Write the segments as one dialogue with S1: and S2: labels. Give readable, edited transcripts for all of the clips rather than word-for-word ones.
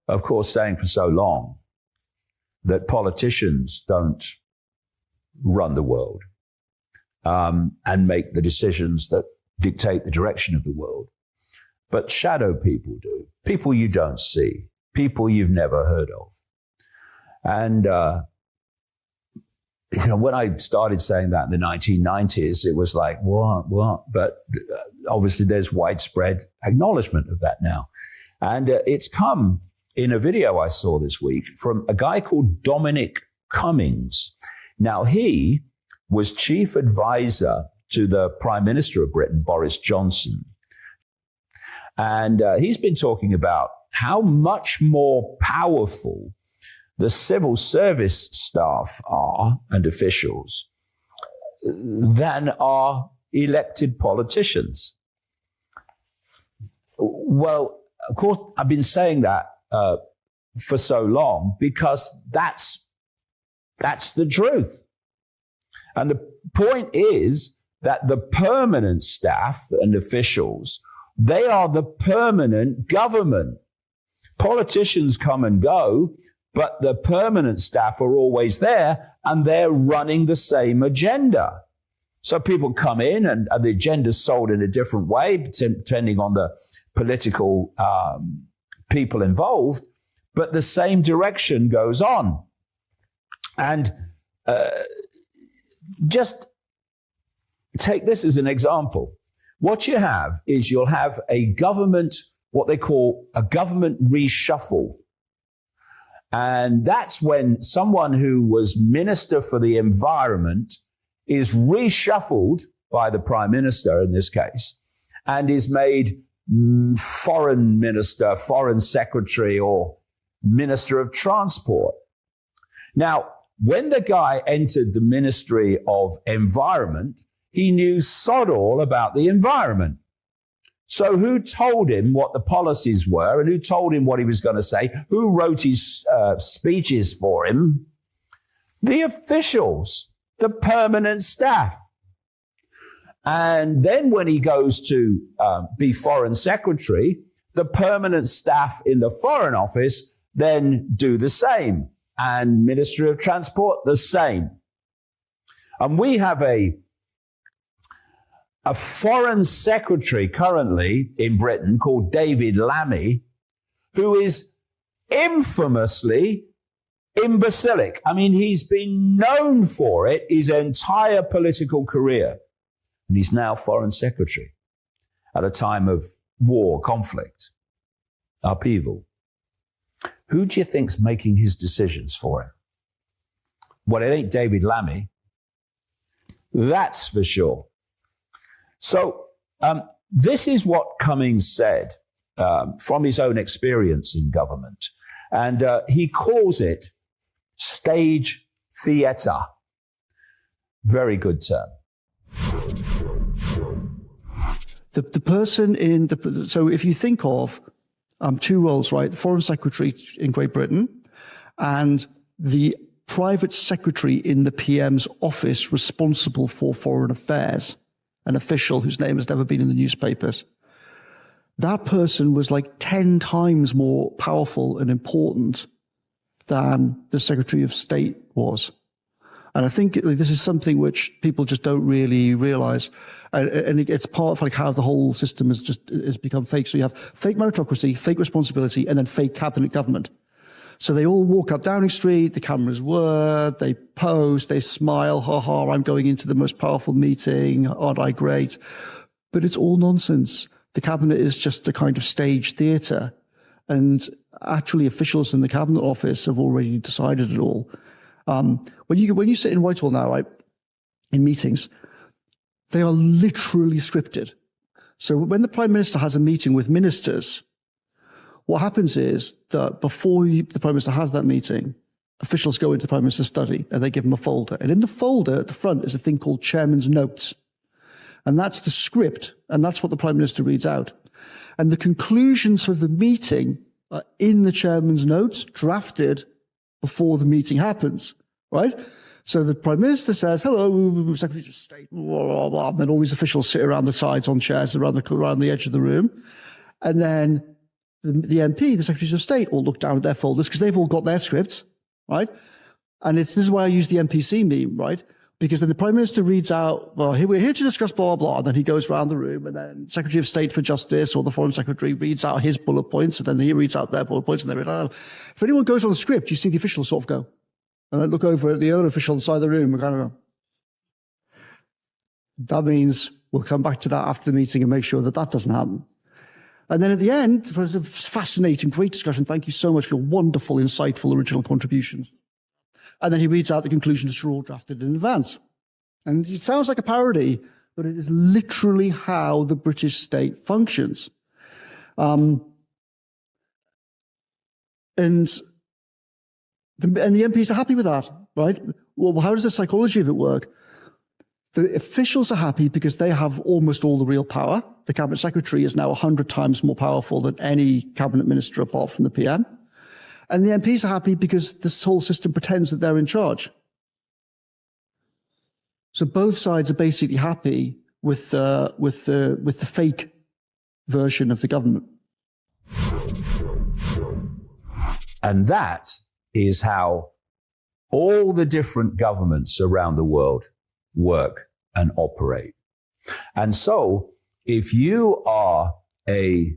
S1: of course, saying for so long that politicians don't run the world and make the decisions that dictate the direction of the world. But shadow people do. People you don't see. People you've never heard of. And, when I started saying that in the 1990s, it was like, what? But obviously there's widespread acknowledgement of that now. And it's come in a video I saw this week from a guy called Dominic Cummings. Now, he was chief advisor to the Prime Minister of Britain, Boris Johnson. And he's been talking about how much more powerful the civil service staff are and officials than are elected politicians. Well, of course, I've been saying that for so long because that's the truth. And the point is that the permanent staff and officials, they are the permanent government. Politicians come and go, but the permanent staff are always there and they're running the same agenda. So people come in and the agenda's sold in a different way, depending on the political people involved, but the same direction goes on. And just take this as an example. What you have is you'll have a government, what they call a government reshuffle. And that's when someone who was Minister for the Environment is reshuffled by the Prime Minister in this case and is made Foreign Minister, Foreign Secretary, or Minister of Transport. Now, when the guy entered the Ministry of Environment, he knew sod all about the environment. So who told him what the policies were and who told him what he was going to say? Who wrote his speeches for him? The officials, the permanent staff. And then when he goes to be Foreign Secretary, the permanent staff in the Foreign Office then do the same. And Ministry of Transport, the same. And we have a Foreign Secretary currently in Britain called David Lammy, who is infamously imbecilic. I mean, he's been known for it his entire political career. And he's now Foreign Secretary at a time of war, conflict, upheaval. Who do you think's making his decisions for him? Well, it ain't David Lammy. That's for sure. So this is what Cummings said from his own experience in government. And he calls it stage theatre. Very good term.
S2: The person in the, so if you think of two roles, right? The Foreign Secretary in Great Britain and the private secretary in the PM's office responsible for foreign affairs, an official whose name has never been in the newspapers. That person was like 10 times more powerful and important than the Secretary of State was. And I think this is something which people just don't really realize. And it's part of like how the whole system has become fake. So you have fake meritocracy, fake responsibility, and then fake cabinet government. So they all walk up Downing Street, the cameras whir, they pose, they smile, ha ha, I'm going into the most powerful meeting, aren't I great? But it's all nonsense. The cabinet is just a kind of stage theatre. And actually officials in the cabinet office have already decided it all. When you sit in Whitehall now, right, in meetings, they are literally scripted. So when the Prime Minister has a meeting with ministers, what happens is that before the Prime Minister has that meeting, officials go into the Prime Minister's study and they give him a folder. And in the folder at the front is a thing called Chairman's Notes. And that's the script, and that's what the Prime Minister reads out. And the conclusions of the meeting are in the Chairman's Notes, drafted before the meeting happens, right? So the Prime Minister says, hello, Secretary of State, blah, blah, blah, and then all these officials sit around the sides on chairs around the edge of the room. And then the MP, the Secretaries of State, all look down at their folders because they've all got their scripts, right? And this is why I use the NPC meme, right? Because then the Prime Minister reads out, well, we're here to discuss blah, blah, blah. And then he goes around the room, and then Secretary of State for Justice or the Foreign Secretary reads out his bullet points, and then he reads out their bullet points, and they read out. If anyone goes on the script, you see the officials sort of go, and then look over at the other official on the side of the room and kind of go, that means we'll come back to that after the meeting and make sure that that doesn't happen. And then at the end, it was a fascinating, great discussion. Thank you so much for your wonderful, insightful, original contributions. And then he reads out the conclusions which were all drafted in advance. And it sounds like a parody, but it is literally how the British state functions. And the MPs are happy with that, right? Well, how does the psychology of it work? The officials are happy because they have almost all the real power. The cabinet secretary is now 100 times more powerful than any cabinet minister apart from the PM. And the MPs are happy because this whole system pretends that they're in charge. So both sides are basically happy with the fake version of the government.
S1: And that is how all the different governments around the world work and operate. And so if you are a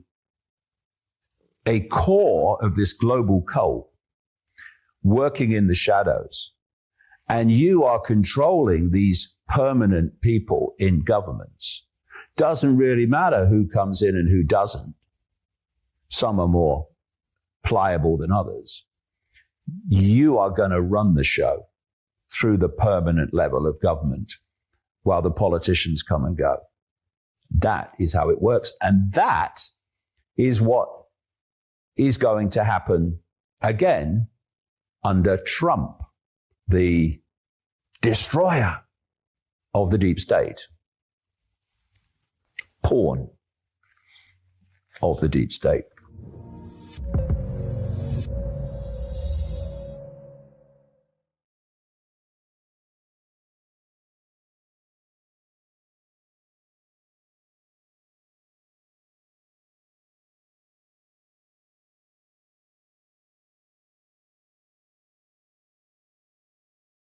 S1: core of this global cult working in the shadows, and you are controlling these permanent people in governments, doesn't really matter who comes in and who doesn't. Some are more pliable than others. You are going to run the show through the permanent level of government while the politicians come and go. That is how it works. And that is what is going to happen again under Trump, the destroyer of the deep state, pawn of the deep state.